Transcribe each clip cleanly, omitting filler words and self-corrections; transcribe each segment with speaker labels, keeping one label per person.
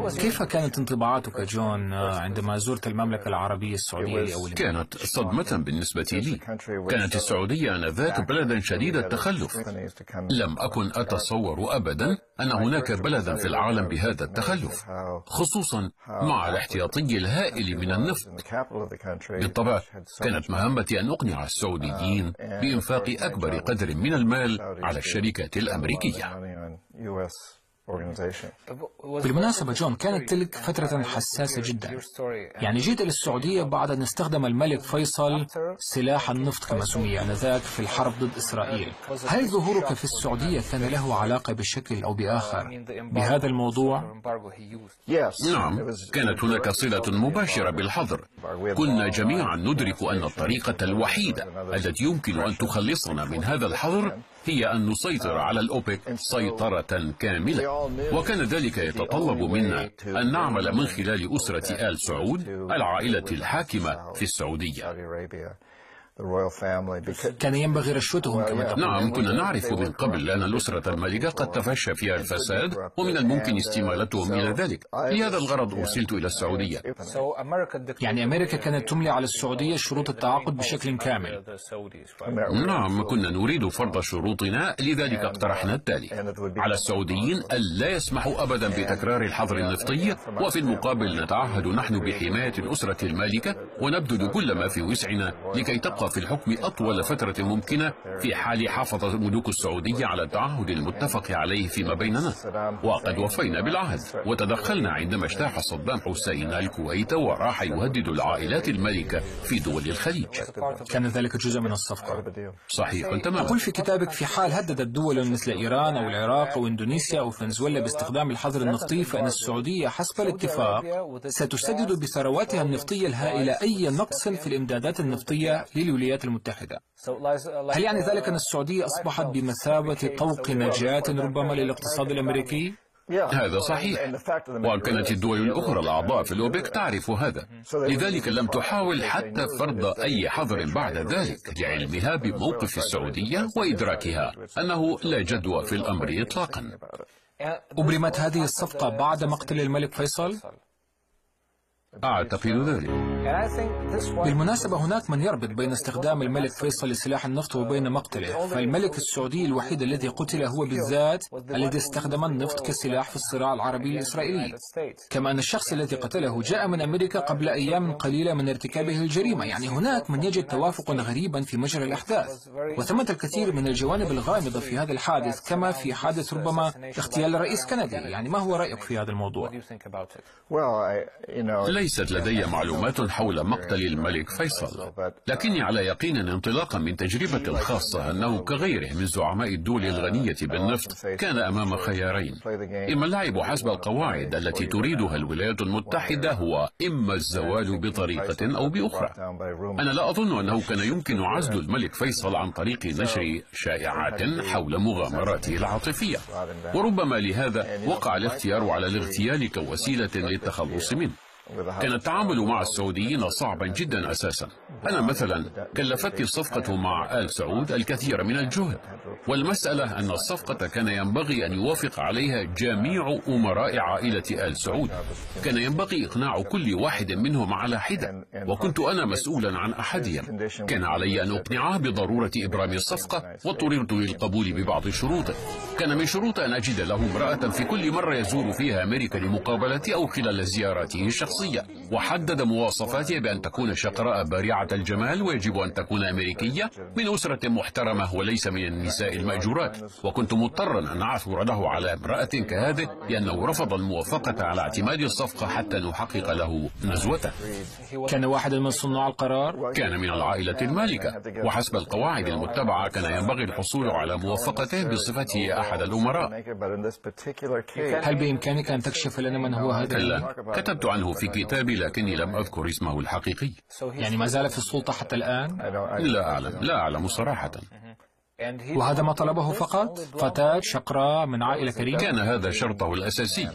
Speaker 1: كيف كانت انطباعاتك جون عندما زرت المملكة العربية السعودية لأول مرة؟
Speaker 2: كانت صدمة بالنسبة لي. كانت السعودية آنذاك بلدا شديد التخلف. لم أكن أتصور أبدا أن هناك بلدا في العالم بهذا التخلف، خصوصا مع الاحتياطي الهائل من النفط. بالطبع كانت مهمتي أن أقنع السعوديين بإنفاق أكبر قدر من المال على الشركات الأمريكية.
Speaker 1: بالمناسبة جون، كانت تلك فترة حساسة جدا. يعني جيت إلى السعودية بعد أن استخدم الملك فيصل سلاح النفط كما سمي آنذاك في الحرب ضد إسرائيل. هل ظهورك في السعودية كان له علاقة بشكل أو بآخر بهذا الموضوع؟
Speaker 2: نعم، كانت هناك صلة مباشرة بالحظر. كنا جميعا ندرك أن الطريقة الوحيدة التي يمكن أن تخلصنا من هذا الحظر هي أن نسيطر على الأوبك سيطرة كاملة، وكان ذلك يتطلب منا أن نعمل من خلال أسرة آل سعود، العائلة الحاكمة في السعودية.
Speaker 1: كان ينبغي رشوتهم كما تقول.
Speaker 2: نعم، كنا نعرف من قبل أن الأسرة الملكة قد تفشى فيها الفساد، ومن الممكن استمالتهم إلى ذلك. لهذا الغرض أرسلت إلى السعودية.
Speaker 1: يعني أمريكا كانت تملي على السعودية شروط التعاقد بشكل كامل.
Speaker 2: نعم، كنا نريد فرض شروطنا، لذلك اقترحنا التالي: على السعوديين ألا يسمحوا أبدا بتكرار الحظر النفطي، وفي المقابل نتعهد نحن بحماية الأسرة المالكة ونبذل كل ما في وسعنا لكي تبقى في الحكم أطول فترة ممكنة، في حال حافظ ملوك السعودية على التعهد المتفق عليه فيما بيننا. وقد وفينا بالعهد، وتدخلنا عندما اجتاح صدام حسين الكويت وراح يهدد العائلات الملكة في دول الخليج.
Speaker 1: كان ذلك جزء من الصفقة.
Speaker 2: صحيح تماما.
Speaker 1: تقول في كتابك: في حال هددت دول مثل إيران أو العراق أو إندونيسيا أو فنزويلا باستخدام الحظر النفطي، فإن السعودية حسب الاتفاق ستسدد بثرواتها النفطية الهائلة أي نقص في الإمدادات النفطية للولايات المتحدة. هل يعني ذلك أن السعودية أصبحت بمثابة طوق نجاة ربما للاقتصاد الأمريكي؟
Speaker 2: هذا صحيح، وكانت الدول الأخرى الأعضاء في الأوبك تعرف هذا، لذلك لم تحاول حتى فرض أي حظر بعد ذلك، لعلمها بموقف السعودية وإدراكها أنه لا جدوى في الأمر إطلاقا.
Speaker 1: أبرمت هذه الصفقة بعد مقتل الملك فيصل؟
Speaker 2: أعتقد ذلك.
Speaker 1: بالمناسبة هناك من يربط بين استخدام الملك فيصل لسلاح النفط وبين مقتله، فالملك السعودي الوحيد الذي قتل هو بالذات الذي استخدم النفط كسلاح في الصراع العربي الإسرائيلي، كما أن الشخص الذي قتله جاء من أمريكا قبل أيام قليلة من ارتكابه الجريمة. يعني هناك من يجد توافقا غريبا في مجرى الأحداث، وثمة الكثير من الجوانب الغامضة في هذا الحادث، كما في حادث ربما اغتيال الرئيس كندي. يعني ما هو رأيك في هذا الموضوع؟
Speaker 2: ليست لدي معلومات حول مقتل الملك فيصل، لكني على يقين انطلاقا من تجربتي الخاصة أنه كغيره من زعماء الدول الغنية بالنفط كان أمام خيارين: إما اللعب حسب القواعد التي تريدها الولايات المتحدة، هو إما الزوال بطريقة أو بأخرى. أنا لا أظن أنه كان يمكن عزل الملك فيصل عن طريق نشر شائعات حول مغامراته العاطفية، وربما لهذا وقع الاختيار على الاغتيال كوسيلة للتخلص منه. كان التعامل مع السعوديين صعبا جدا أساسا. أنا مثلا كلفتني الصفقة مع آل سعود الكثير من الجهد، والمسألة أن الصفقة كان ينبغي أن يوافق عليها جميع أمراء عائلة آل سعود. كان ينبغي إقناع كل واحد منهم على حدة، وكنت أنا مسؤولا عن أحدهم. كان علي أن أقنعه بضرورة إبرام الصفقة، واضطررت للقبول ببعض شروطه. كان من شروط أن أجد له امرأة في كل مرة يزور فيها أمريكا لمقابلتي أو خلال زياراته الشخصية، وحدد مواصفاتها بأن تكون شقراء بارعة الجمال، ويجب أن تكون أمريكية من أسرة محترمة وليس من النساء المأجورات. وكنت مضطرا أن أعثر له على امرأة كهذه، لأنه رفض الموافقة على اعتماد الصفقة حتى نحقق له نزوته.
Speaker 1: كان واحدا من صناع القرار؟
Speaker 2: كان من العائلة المالكة، وحسب القواعد المتبعة كان ينبغي الحصول على موافقته بصفته أحد الأمراء.
Speaker 1: هل بإمكانك أن تكشف لنا من هو هذا؟
Speaker 2: لا، كتبت عنه في كتابي لكني لم أذكر اسمه الحقيقي.
Speaker 1: يعني ما زال في السلطة حتى الآن؟
Speaker 2: لا أعلم صراحة.
Speaker 1: وهذا ما طلبه فقط؟ فتاة شقراء من عائلة كريمة؟
Speaker 2: كان هذا شرطه الأساسي.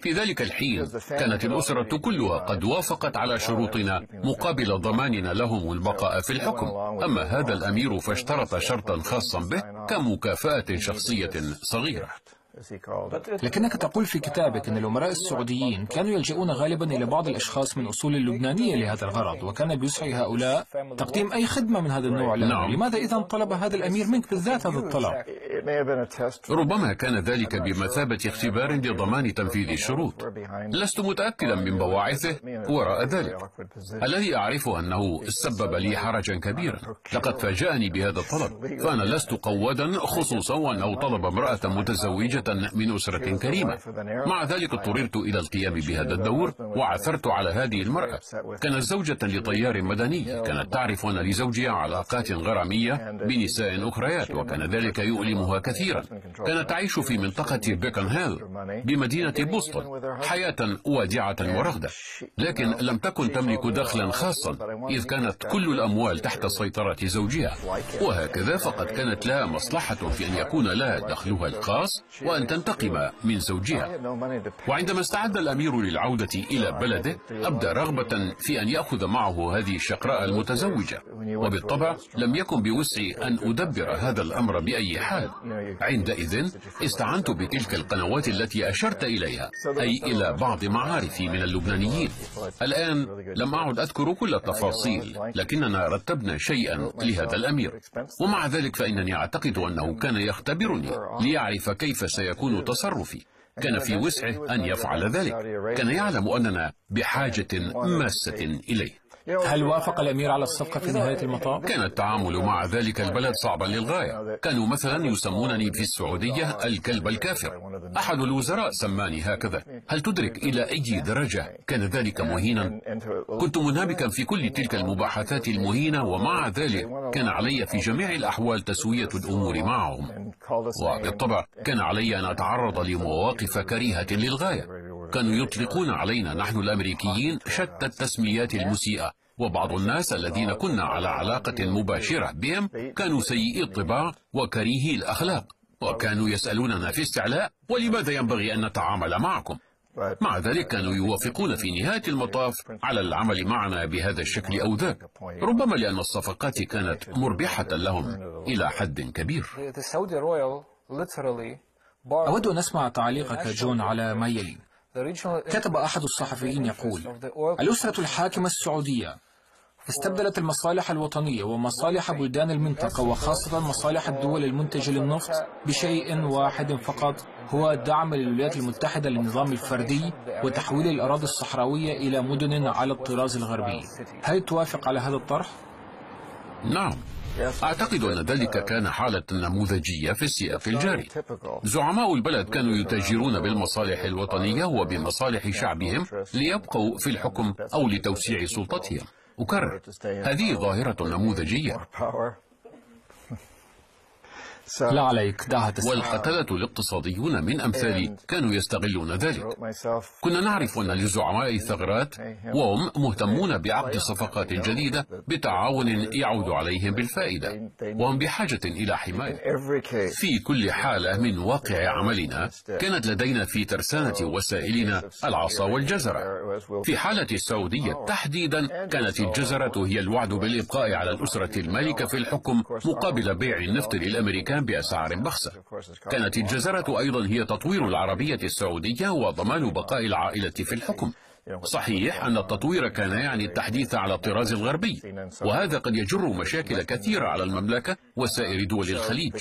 Speaker 2: في ذلك الحين كانت الأسرة كلها قد وافقت على شروطنا مقابل ضماننا لهم البقاء في الحكم. أما هذا الأمير فاشترط شرطا خاصا به كمكافأة شخصية صغيرة.
Speaker 1: لكنك تقول في كتابك أن الأمراء السعوديين كانوا يلجؤون غالبا إلى بعض الأشخاص من أصول لبنانية لهذا الغرض، وكان بيسعي هؤلاء تقديم أي خدمة من هذا النوع لهم.
Speaker 2: نعم.
Speaker 1: لماذا إذا طلب هذا الأمير منك بالذات هذا الطلب؟
Speaker 2: ربما كان ذلك بمثابة اختبار لضمان تنفيذ الشروط. لست متأكدا من بواعثه وراء ذلك. الذي أعرفه أنه سبب لي حرجا كبيرا. لقد فاجأني بهذا الطلب، فأنا لست قوادا، خصوصا وأنه طلب امرأة متزوجة من أسرة كريمة. مع ذلك اضطررت إلى القيام بهذا الدور، وعثرت على هذه المرأة. كانت زوجة لطيار مدني، كانت تعرف أن لزوجها علاقات غرامية بنساء أخريات، وكان ذلك يؤلمها كثيرا. كانت تعيش في منطقة بيكون هيل بمدينة بوسطن، حياة وادعة ورغدة، لكن لم تكن تملك دخلا خاصا، إذ كانت كل الأموال تحت سيطرة زوجها. وهكذا فقد كانت لها مصلحة في أن يكون لها دخلها الخاص وأن تنتقم من زوجها. وعندما استعد الأمير للعودة إلى بلده، أبدى رغبة في أن يأخذ معه هذه الشقراء المتزوجة، وبالطبع لم يكن بوسعي أن أدبر هذا الأمر بأي حال. عندئذ استعنت بتلك القنوات التي أشرت إليها، أي إلى بعض معارفي من اللبنانيين. الآن لم أعد أذكر كل التفاصيل، لكننا رتبنا شيئا لهذا الأمير. ومع ذلك فإنني أعتقد أنه كان يختبرني ليعرف كيف سيكون تصرفي. كان في وسعه أن يفعل ذلك. كان يعلم أننا بحاجة ماسة إليه.
Speaker 1: هل وافق الأمير على الصفقة في نهاية المطاف؟
Speaker 2: كان التعامل مع ذلك البلد صعبا للغاية. كانوا مثلا يسمونني في السعودية الكلب الكافر. أحد الوزراء سماني هكذا. هل تدرك إلى أي درجة كان ذلك مهينا؟ كنت منهمكا في كل تلك المباحثات المهينة، ومع ذلك كان علي في جميع الأحوال تسوية الأمور معهم. وبالطبع كان علي أن أتعرض لمواقف كريهة للغاية. كانوا يطلقون علينا نحن الأمريكيين شتى التسميات المسيئة، وبعض الناس الذين كنا على علاقة مباشرة بهم كانوا سيئي الطباع وكريهي الأخلاق، وكانوا يسألوننا في استعلاء: ولماذا ينبغي أن نتعامل معكم؟ مع ذلك كانوا يوافقون في نهاية المطاف على العمل معنا بهذا الشكل أو ذاك، ربما لأن الصفقات كانت مربحة لهم إلى حد كبير.
Speaker 1: أود أن أسمع تعليقك جون على ما يلي. كتب أحد الصحفيين يقول: الأسرة الحاكمة السعودية استبدلت المصالح الوطنية ومصالح بلدان المنطقة، وخاصة مصالح الدول المنتجة للنفط، بشيء واحد فقط، هو دعم الولايات المتحدة للنظام الفردي وتحويل الأراضي الصحراوية إلى مدن على الطراز الغربي. هل توافق على هذا الطرح؟
Speaker 2: نعم، أعتقد أن ذلك كان حالة نموذجية في السياق الجاري. زعماء البلد كانوا يتاجرون بالمصالح الوطنية وبمصالح شعبهم ليبقوا في الحكم أو لتوسيع سلطتهم. أكرر، هذه ظاهرة نموذجية.
Speaker 1: لا عليك، دعها تسمع.
Speaker 2: والقتلة الاقتصاديون من أمثالي كانوا يستغلون ذلك. كنا نعرف أن للزعماء ثغرات، وهم مهتمون بعقد صفقات جديدة بتعاون يعود عليهم بالفائدة، وهم بحاجة إلى حماية. في كل حالة من واقع عملنا كانت لدينا في ترسانة وسائلنا العصا والجزرة. في حالة السعودية تحديدا كانت الجزرة هي الوعد بالإبقاء على الأسرة المالكة في الحكم مقابل بيع النفط للأمريكان بأسعار بخسة. كانت الجزرة أيضا هي تطوير العربية السعودية وضمان بقاء العائلة في الحكم. صحيح أن التطوير كان يعني التحديث على الطراز الغربي، وهذا قد يجر مشاكل كثيرة على المملكة وسائر دول الخليج.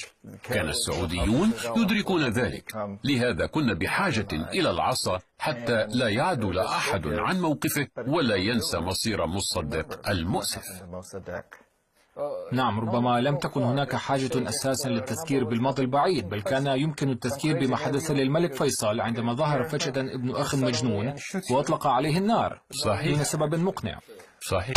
Speaker 2: كان السعوديون يدركون ذلك، لهذا كنا بحاجة إلى العصا حتى لا يعدل أحد عن موقفه ولا ينسى مصير مصدق المؤسف.
Speaker 1: نعم، ربما لم تكن هناك حاجة أساسا للتذكير بالماضي البعيد، بل كان يمكن التذكير بما حدث للملك فيصل عندما ظهر فجأة ابن أخ مجنون وأطلق عليه النار.
Speaker 2: صحيح.
Speaker 1: دون سبب مقنع.
Speaker 2: صحيح.